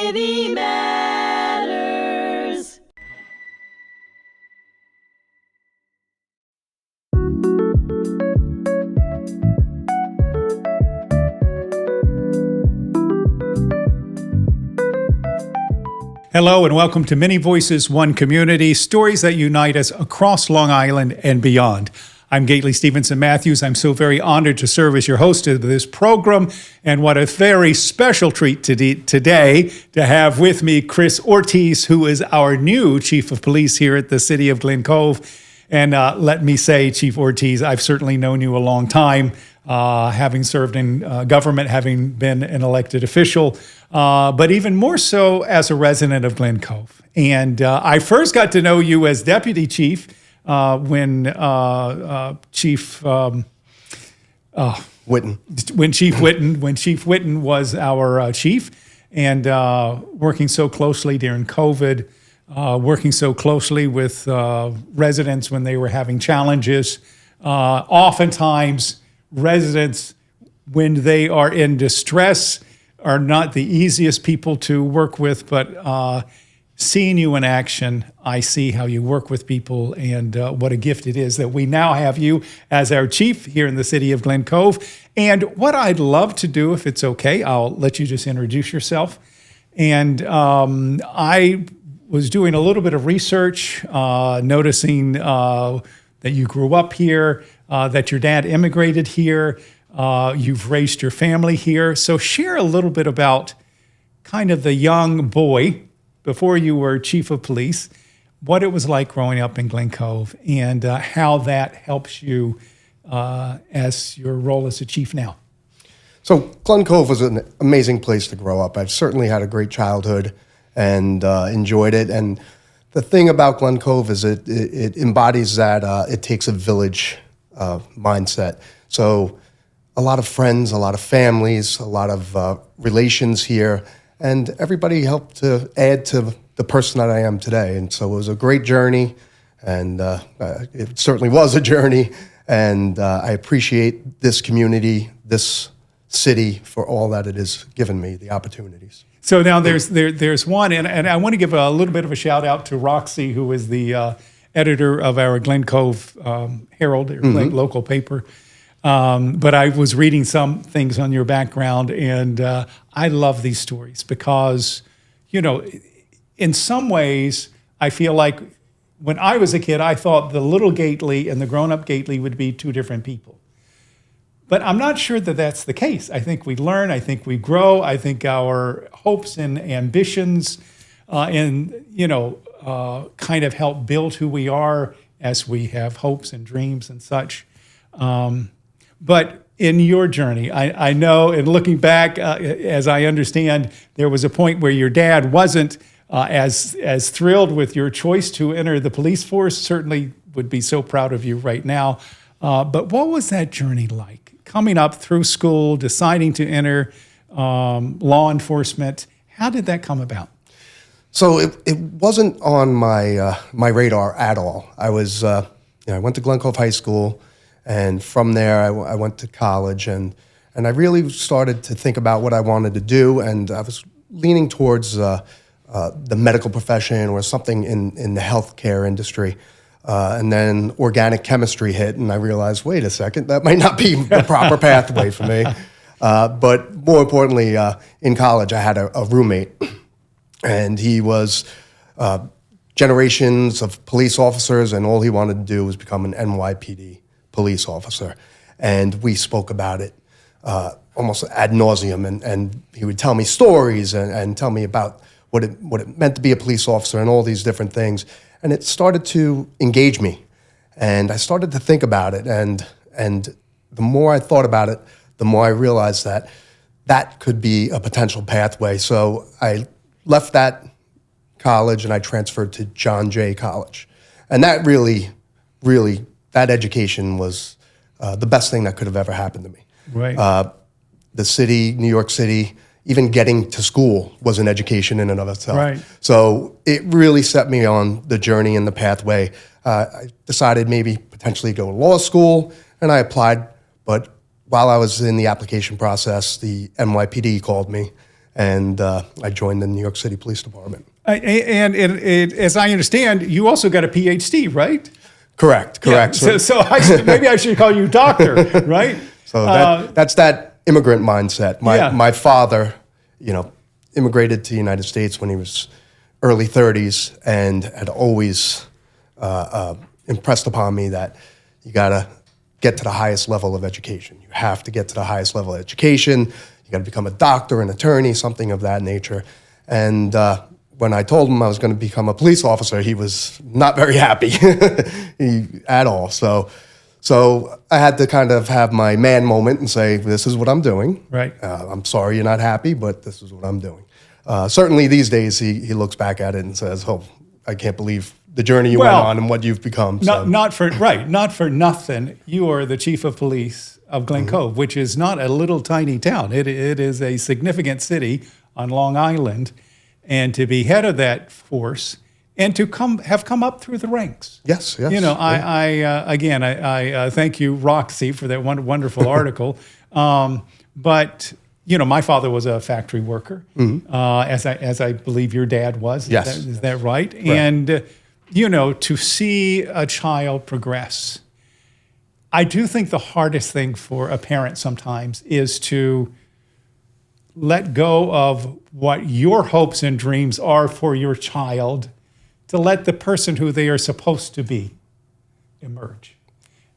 City Matters. Hello and welcome to Many Voices, One Community, stories that unite us across Long Island and beyond. I'm Gaitley Stevenson-Mathews. I'm so very honored to serve as your host of this program, and what a very special treat today to have with me Chris Ortiz, who is our new Chief of Police here at the City of Glen Cove. And let me say, Chief Ortiz, I've certainly known you a long time, having served in government, having been an elected official, but even more so as a resident of Glen Cove. And I first got to know you as Deputy Chief when Chief Whitten was our chief, and working so closely during COVID, working so closely with residents when they were having challenges. Oftentimes, residents, when they are in distress, are not the easiest people to work with, but seeing you in action, I see how you work with people, and what a gift it is that we now have you as our chief here in the City of Glen Cove. And what I'd love to do, if it's okay, I'll let you just introduce yourself. And I was doing a little bit of research, noticing that you grew up here, that your dad immigrated here, you've raised your family here. So share a little bit about kind of the young boy before you were chief of police, what it was like growing up in Glen Cove, and how that helps you as your role as a chief now. So Glen Cove was an amazing place to grow up. I've certainly had a great childhood and enjoyed it. And the thing about Glen Cove is it embodies that it takes a village mindset. So a lot of friends, a lot of families, a lot of relations here, and everybody helped to add to the person that I am today. And so it was a great journey, and it certainly was a journey, and I appreciate this community, this city, for all that it has given me, the opportunities. So now there's one, and I want to give a little bit of a shout out to Roxy, who is the editor of our Glen Cove Herald, local paper. But I was reading some things on your background, and I love these stories because, you know, in some ways, I feel like when I was a kid, I thought the little Gaitley and the grown-up Gaitley would be two different people. But I'm not sure that that's the case. I think we learn, I think we grow, I think our hopes and ambitions kind of help build who we are as we have hopes and dreams and such. But in your journey, I know, and looking back, as I understand, there was a point where your dad wasn't as thrilled with your choice to enter the police force. Certainly would be so proud of you right now. But what was that journey like? Coming up through school, deciding to enter law enforcement, how did that come about? So it wasn't on my radar at all. I was, I went to Glen Cove High School, and from there I went to college, and I really started to think about what I wanted to do, and I was leaning towards the medical profession or something in the healthcare industry. And then organic chemistry hit, and I realized, wait a second, that might not be the proper pathway for me. But more importantly, in college, I had a roommate, and he was generations of police officers, and all he wanted to do was become an NYPD police officer. And we spoke about it almost ad nauseum, and he would tell me stories and tell me about what it meant to be a police officer and all these different things. And it started to engage me, and I started to think about it, and the more I thought about it, the more I realized that could be a potential pathway. So I left that college and I transferred to John Jay College, and that really, that education was the best thing that could have ever happened to me. Right. The city, New York City, even getting to school was an education in and of itself. Right. So it really set me on the journey and the pathway. I decided maybe potentially go to law school, and I applied. But while I was in the application process, the NYPD called me and I joined the New York City Police Department. And as I understand, you also got a PhD, right? Correct. Yeah. Maybe I should call you doctor, right? So that's that immigrant mindset. My father, immigrated to the United States when he was early 30s, and had always impressed upon me that you got to get to the highest level of education. You have to get to the highest level of education. You got to become a doctor, an attorney, something of that nature. And when I told him I was going to become a police officer, he was not very happy at all. So I had to kind of have my man moment and say, this is what I'm doing. Right. I'm sorry you're not happy, but this is what I'm doing. Certainly these days he looks back at it and says, oh, I can't believe the journey you went on and what you've become. Not for nothing. You are the chief of police of Glen Cove, which is not a little tiny town. It is a significant city on Long Island. And to be head of that force, and to have come up through the ranks. Yes. I thank you, Roxy, for that wonderful article. But my father was a factory worker, as I believe your dad was. Yes. Is that right? And to see a child progress, I do think the hardest thing for a parent sometimes is to let go of what your hopes and dreams are for your child, to let the person who they are supposed to be emerge.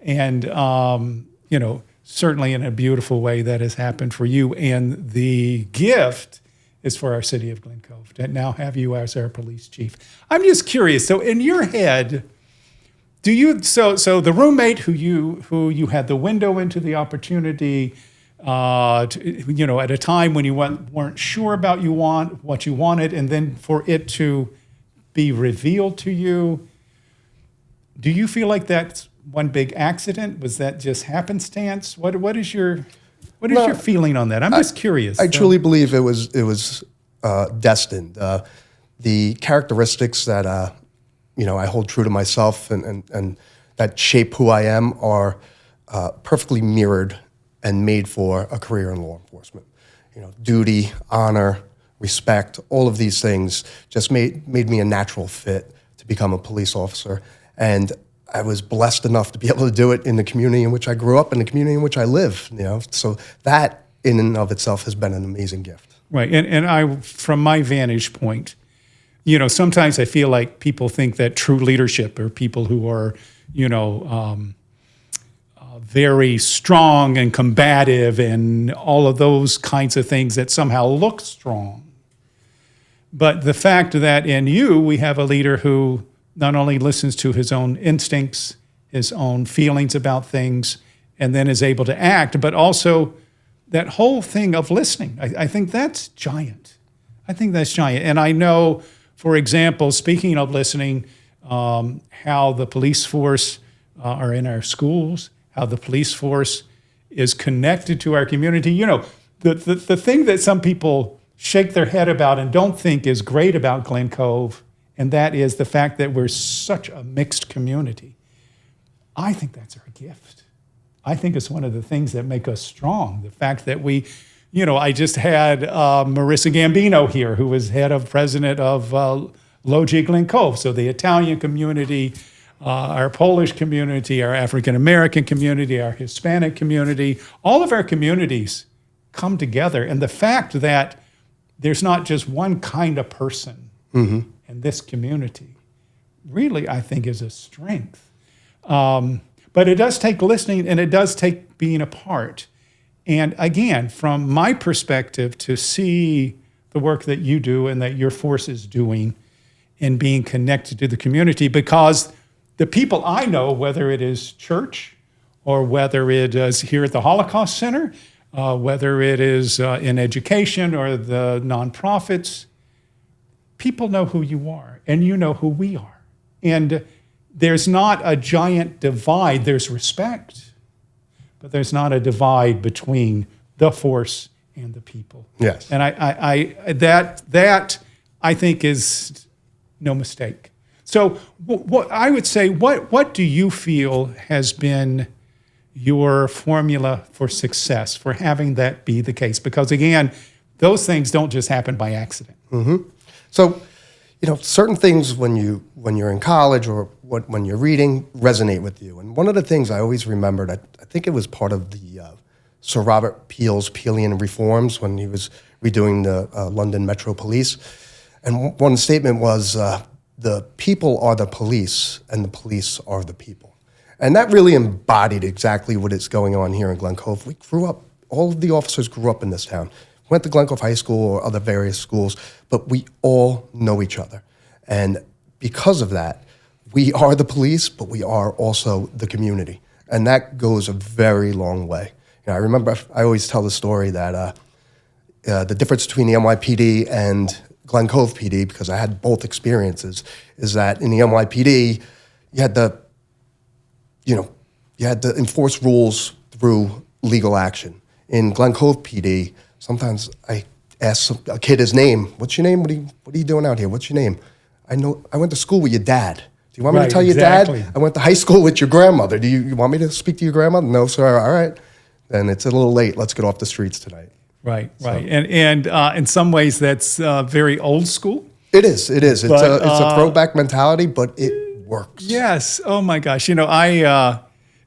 And, certainly in a beautiful way that has happened for you. And the gift is for our city of Glen Cove to now have you as our police chief. I'm just curious. So in your head, so the roommate who you had the window into the opportunity, at a time when you weren't sure about what you wanted, and then for it to be revealed to you, do you feel like that's one big accident? Was that just happenstance? What is your feeling on that? I'm just curious. I truly believe it was destined. The characteristics that I hold true to myself and that shape who I am are perfectly mirrored and made for a career in law enforcement. Duty, honor, respect, all of these things just made me a natural fit to become a police officer. And I was blessed enough to be able to do it in the community in which I grew up and the community in which I live. So that in and of itself has been an amazing gift. Right, and I, from my vantage point, sometimes I feel like people think that true leadership are people who are, very strong and combative and all of those kinds of things that somehow look strong. But the fact that in you, we have a leader who not only listens to his own instincts, his own feelings about things, and then is able to act, but also that whole thing of listening. I think that's giant. And I know, for example, speaking of listening, how the police force are in our schools, how the police force is connected to our community. The thing that some people shake their head about and don't think is great about Glen Cove, and that is the fact that we're such a mixed community. I think that's our gift. I think it's one of the things that make us strong. The fact that we, I just had Marissa Gambino here, who was president of Logie Glen Cove. So the Italian community, our Polish community, our African-American community, our Hispanic community, all of our communities come together. And the fact that there's not just one kind of person in this community really, I think, is a strength. But it does take listening, and it does take being a part. And again, from my perspective, to see the work that you do and that your force is doing in being connected to the community, because the people I know, whether it is church or whether it is here at the Holocaust Center, whether it is in education or the nonprofits, people know who you are, and you know who we are. And there's not a giant divide. There's respect, but there's not a divide between the force and the people. Yes. And that I think is no mistake. So what I would say, what do you feel has been your formula for success, for having that be the case? Because again, those things don't just happen by accident. So, certain things when you're in college or when you're reading resonate with you. And one of the things I always remembered, I think it was part of the Sir Robert Peel's Peelian reforms when he was redoing the London Metro Police. And one statement was, the people are the police and the police are the people. And that really embodied exactly what is going on here in Glen Cove. We grew up, all of the officers grew up in this town. Went to Glen Cove High School or other various schools, but we all know each other. And because of that, we are the police, but we are also the community. And that goes a very long way. I remember, I always tell the story that the difference between the NYPD and Glen Cove PD, because I had both experiences, is that in the NYPD, you had to enforce rules through legal action. In Glen Cove PD, sometimes I ask a kid his name. What's your name? What are you doing out here? What's your name? I went to school with your dad. Do you want me to tell your dad? I went to high school with your grandmother. Do you want me to speak to your grandmother? No, sir. All right. Then it's a little late. Let's get off the streets tonight. Right. And in some ways, that's very old school. It is. It's a throwback mentality, but it works. Yes. Oh my gosh. I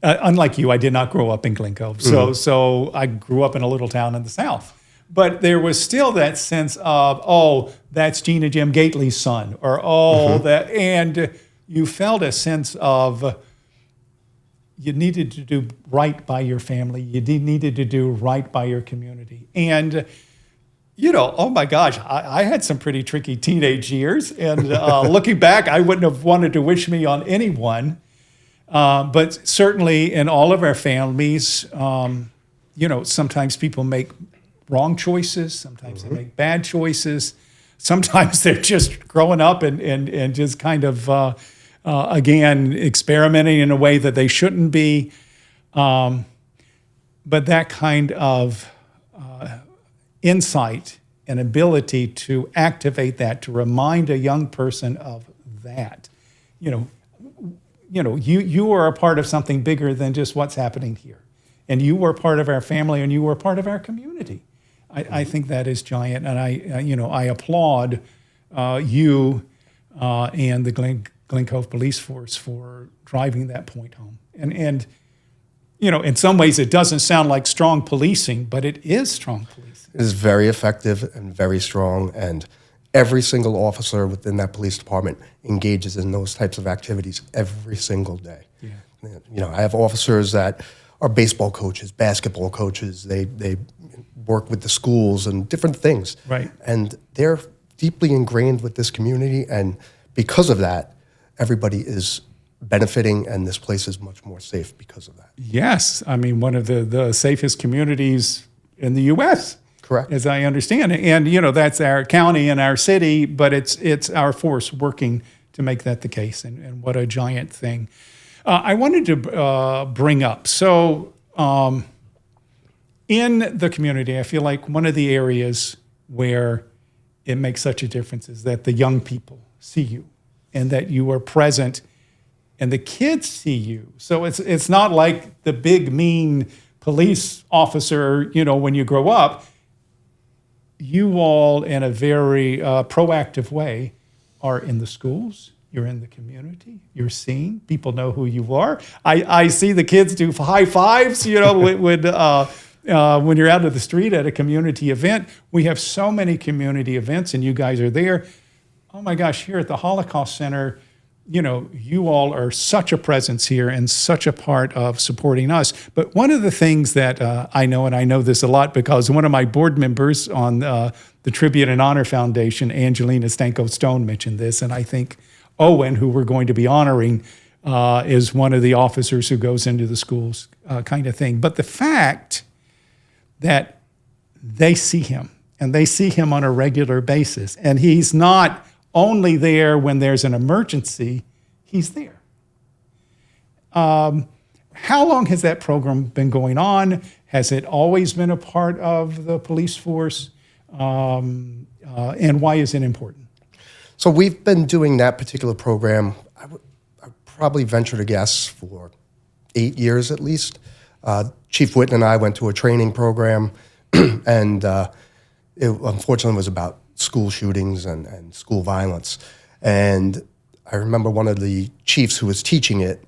unlike you, I did not grow up in Glen Cove. So I grew up in a little town in the South. But there was still that sense of, that's Gina Jim Gately's son, or that, and you felt a sense of you needed to do right by your family. You needed to do right by your community. And, oh my gosh, I had some pretty tricky teenage years. And looking back, I wouldn't have wanted to wish me on anyone. But certainly in all of our families, sometimes people make wrong choices. Sometimes they make bad choices. Sometimes they're just growing up and just kind of, again, experimenting in a way that they shouldn't be. But that kind of insight and ability to activate that, to remind a young person of that, you are a part of something bigger than just what's happening here. And you were part of our family and you were part of our community. I think that is giant. And I applaud you and the Glen Cove Police Force for driving that point home. And in some ways it doesn't sound like strong policing, but it is strong policing. It is very effective and very strong, and every single officer within that police department engages in those types of activities every single day. Yeah. I have officers that are baseball coaches, basketball coaches. They work with the schools and different things. Right. And they're deeply ingrained with this community, and because of that, everybody is benefiting, and this place is much more safe because of that. Yes. I mean, one of the safest communities in the U.S., correct, as I understand it. And, that's our county and our city, but it's our force working to make that the case, and what a giant thing. I wanted to bring up, so in the community, I feel like one of the areas where it makes such a difference is that the young people see you and that you are present and the kids see you. So it's not like the big, mean police officer, when you grow up. You all, in a very proactive way, are in the schools. You're in the community. You're seen. People know who you are. I see the kids do high fives, when you're out of the street at a community event. We have so many community events, and you guys are there. Oh my gosh, here at the Holocaust Center, you all are such a presence here and such a part of supporting us. But one of the things that I know, and I know this a lot because one of my board members on the Tribute and Honor Foundation, Angelina Stanko-Stone, mentioned this, and I think Owen, who we're going to be honoring, is one of the officers who goes into the schools kind of thing. But the fact that they see him, and they see him on a regular basis, and he's not only there when there's an emergency, he's there. How long has that program been going on? Has it always been a part of the police force? And why is it important? So we've been doing that particular program, I would probably venture to guess, for 8 years at least. Chief Whitten and I went to a training program, and it unfortunately was about school shootings and school violence. And I remember one of the chiefs who was teaching it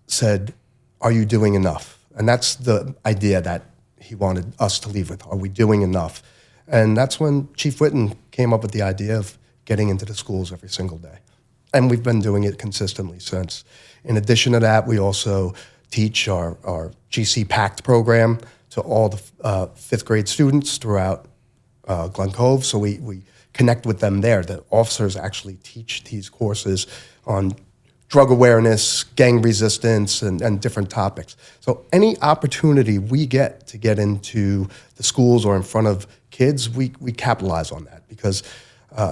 said, "Are you doing enough?" And that's the idea that he wanted us to leave with. Are we doing enough? And that's when Chief Whitten came up with the idea of getting into the schools every single day. And we've been doing it consistently since. In addition to that, we also teach our GC PACT program to all the fifth grade students throughout Glen Cove. So we connect with them there. The officers actually teach these courses on drug awareness, gang resistance, and different topics. So any opportunity we get to get into the schools or in front of kids, we capitalize on that. Because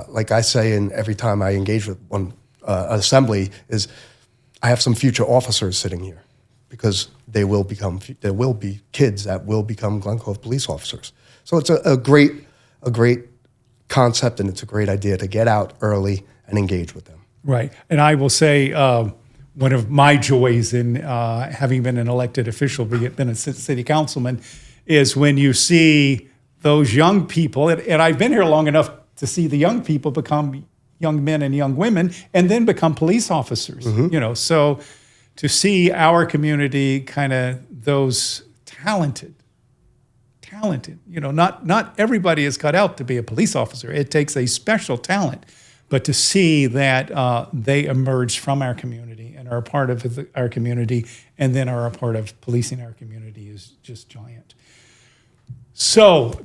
like I say, and every time I engage with one assembly, is I have some future officers sitting here because there will be kids that will become Glen Cove police officers. So it's a great concept, and it's a great idea to get out early and engage with them. Right. And I will say one of my joys in having been an elected official, been a city councilman, is when you see those young people, and I've been here long enough to see the young people become young men and young women and then become police officers. Mm-hmm. So to see our community kind of those talented, not everybody is cut out to be a police officer. It takes a special talent. But to see that they emerge from our community and are a part of our community and then are a part of policing our community is just giant. So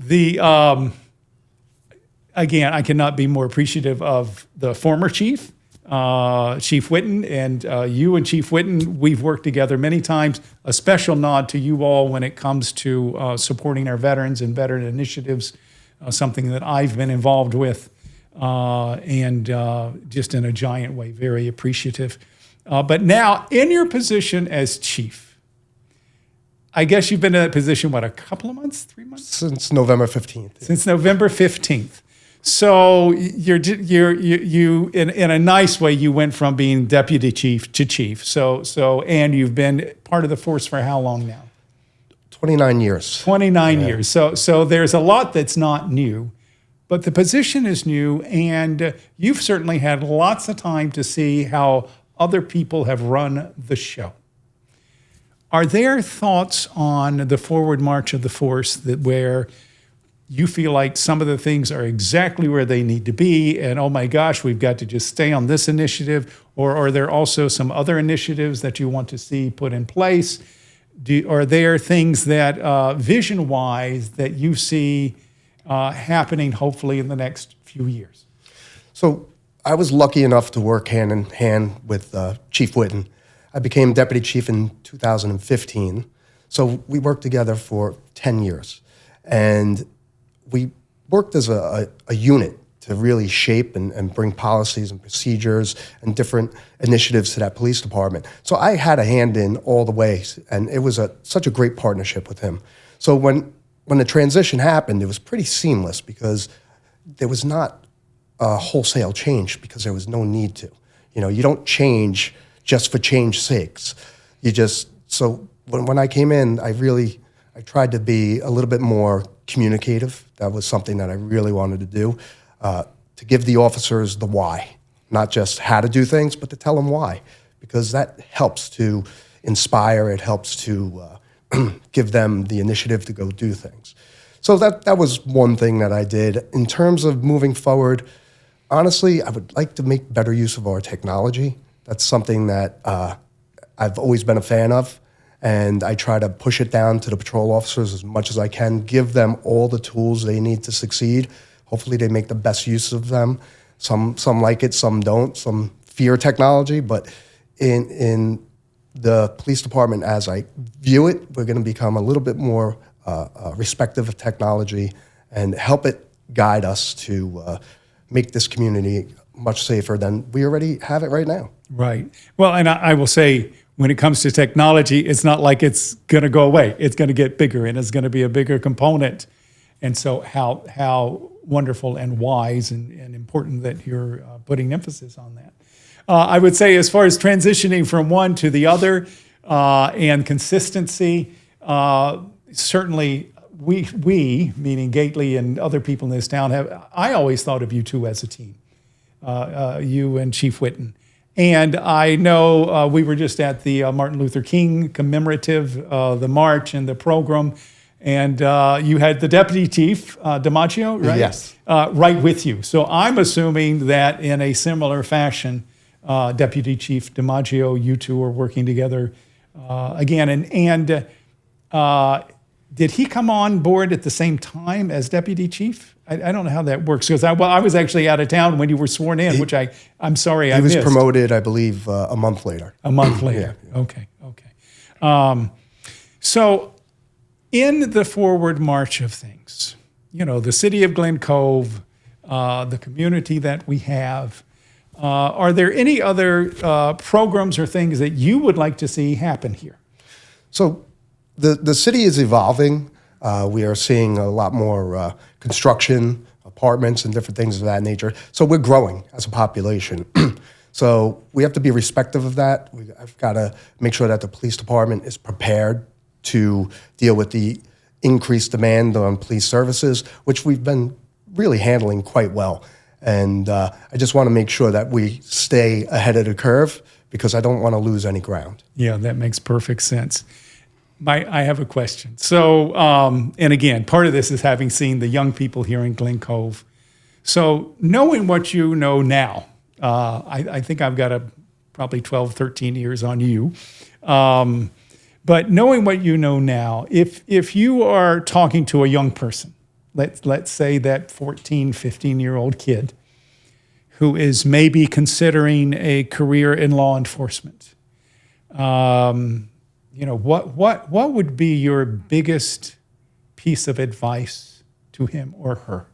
again, I cannot be more appreciative of the former chief, Chief Whitten, and you and Chief Whitten. We've worked together many times. A special nod to you all when it comes to supporting our veterans and veteran initiatives, something that I've been involved with. And just in a giant way, very appreciative. But now, in your position as chief, I guess you've been in that position, what, a couple of months, 3 months? Since November 15th. Since November 15th. So you in a nice way, you went from being deputy chief to chief. So and you've been part of the force for how long now? 29 years. 29 years. So there's a lot that's not new. But the position is new, and you've certainly had lots of time to see how other people have run the show. Are there thoughts on the forward march of the force where you feel like some of the things are exactly where they need to be, and oh my gosh, we've got to just stay on this initiative, or are there also some other initiatives that you want to see put in place? Are there things that, vision-wise, that you see happening hopefully in the next few years? So I was lucky enough to work hand in hand with Chief Whitten. I became deputy chief in 2015. So we worked together for 10 years. And we worked as a unit to really shape and bring policies and procedures and different initiatives to that police department. So I had a hand in all the way, and it was such a great partnership with him. So when the transition happened, it was pretty seamless because there was not a wholesale change because there was no need to. You don't change just for change's sakes. So when I came in, I tried to be a little bit more communicative. That was something that I really wanted to do, to give the officers the why, not just how to do things, but to tell them why, because that helps to inspire, it helps to give them the initiative to go do things. So that was one thing that I did. In terms of moving forward, honestly, I would like to make better use of our technology. That's something that I've always been a fan of, and I try to push it down to the patrol officers as much as I can, give them all the tools they need to succeed. Hopefully they make the best use of them. Some like it, some don't. Some fear technology, but in the police department, as I view it, we're going to become a little bit more respective of technology and help it guide us to make this community much safer than we already have it right now. Right. Well, and I will say, when it comes to technology, it's not like it's going to go away. It's going to get bigger, and it's going to be a bigger component. And so how wonderful and wise and important that you're putting emphasis on that. I would say as far as transitioning from one to the other and consistency, certainly we, meaning Gaitley and other people in this town, I always thought of you two as a team, you and Chief Whitten. And I know we were just at the Martin Luther King commemorative, the march and the program, and you had the deputy chief, DiMaggio, right? Yes. Right with you. So I'm assuming that in a similar fashion, Deputy Chief DiMaggio, you two are working together again. And did he come on board at the same time as Deputy Chief? I don't know how that works, because I was actually out of town when you were sworn in, which I'm sorry I missed. He was promoted, I believe, a month later. A month later. Yeah. Okay. So in the forward march of things, the city of Glen Cove, the community that we have, are there any other programs or things that you would like to see happen here? So the city is evolving. We are seeing a lot more construction, apartments, and different things of that nature. So we're growing as a population. So we have to be respectful of that. I've got to make sure that the police department is prepared to deal with the increased demand on police services, which we've been really handling quite well. And I just want to make sure that we stay ahead of the curve, because I don't want to lose any ground. Yeah, that makes perfect sense. I have a question. So, and again, part of this is having seen the young people here in Glen Cove. So knowing what you know now, I think I've got probably 12, 13 years on you. But knowing what you know now, if you are talking to a young person, let's say that 14, 15-year-old kid who is maybe considering a career in law enforcement, what would be your biggest piece of advice to him or her?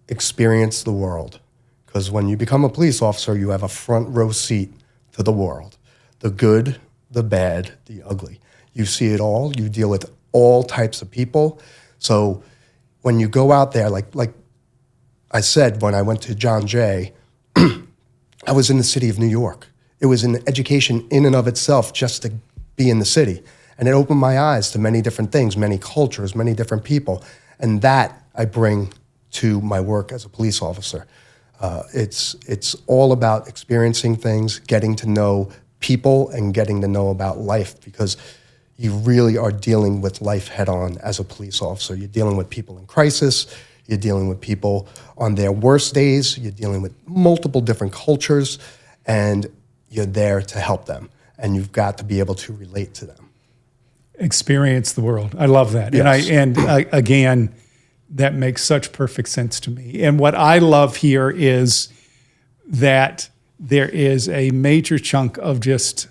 Experience the world. Because when you become a police officer, you have a front row seat to the world. The good, the bad, the ugly. You see it all. You deal with all types of people. So when you go out there, like I said, when I went to John Jay, I was in the city of New York. It was an education in and of itself just to be in the city. And it opened my eyes to many different things, many cultures, many different people. And that I bring to my work as a police officer. It's all about experiencing things, getting to know people, and getting to know about life, because you really are dealing with life head on as a police officer. You're dealing with people in crisis. You're dealing with people on their worst days. You're dealing with multiple different cultures, and you're there to help them. And you've got to be able to relate to them. Experience the world. I love that. Yes. And again, that makes such perfect sense to me. And what I love here is that there is a major chunk of just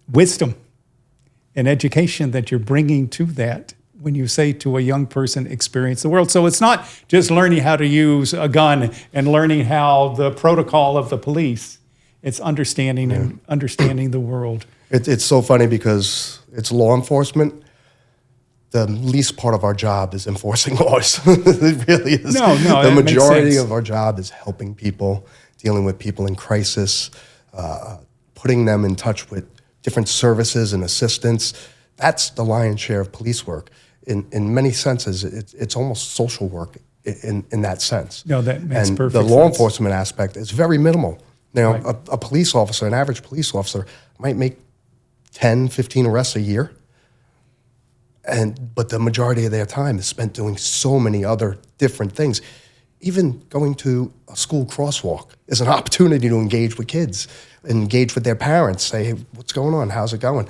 wisdom and education that you're bringing to that when you say to a young person, experience the world. So it's not just learning how to use a gun and learning how the protocol of the police. It's understanding and understanding the world. It's so funny because it's law enforcement. The least part of our job is enforcing laws. It really is. No, the majority of our job is helping people, dealing with people in crisis, putting them in touch with different services and assistance. That's the lion's share of police work. In many senses, it's almost social work in that sense. No, that makes perfect sense. The sense. law enforcement aspect is very minimal. Now, right. a police officer, an average police officer, might make 10, 15 arrests a year. But the majority of their time is spent doing so many other different things. Even going to a school crosswalk is an opportunity to engage with kids, engage with their parents, say, hey, what's going on? How's it going?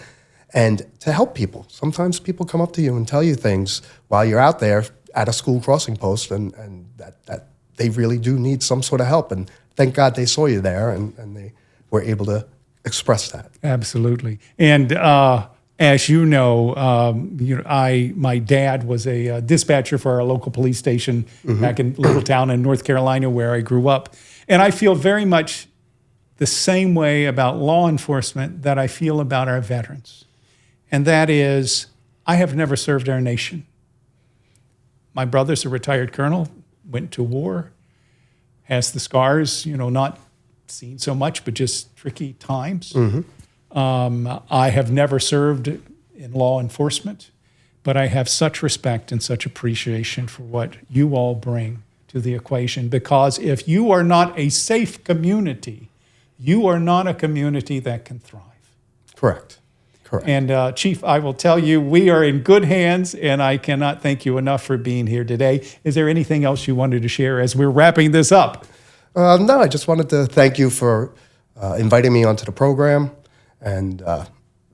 And to help people. Sometimes people come up to you and tell you things while you're out there at a school crossing post, and that they really do need some sort of help. And thank God they saw you there, and they were able to express that. Absolutely. And as you know, my dad was a dispatcher for our local police station back in a little town in North Carolina where I grew up. And I feel very much the same way about law enforcement that I feel about our veterans. And that is, I have never served our nation. My brother's a retired colonel, went to war, has the scars, not seen so much, but just tricky times. I have never served in law enforcement, but I have such respect and such appreciation for what you all bring to the equation, because if you are not a safe community, you are not a community that can thrive. Correct. Correct. And Chief, I will tell you, we are in good hands, and I cannot thank you enough for being here today. Is there anything else you wanted to share as we're wrapping this up? No, I just wanted to thank you for inviting me onto the program, and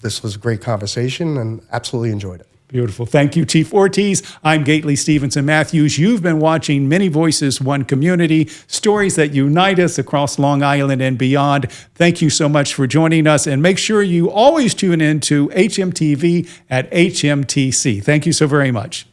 this was a great conversation, and absolutely enjoyed it. Beautiful. Thank you, Chief Ortiz. I'm Gaitley Stevenson-Mathews. You've been watching Many Voices, One Community, stories that unite us across Long Island and beyond. Thank you so much for joining us, and make sure you always tune in to HMTV at HMTC. Thank you so very much.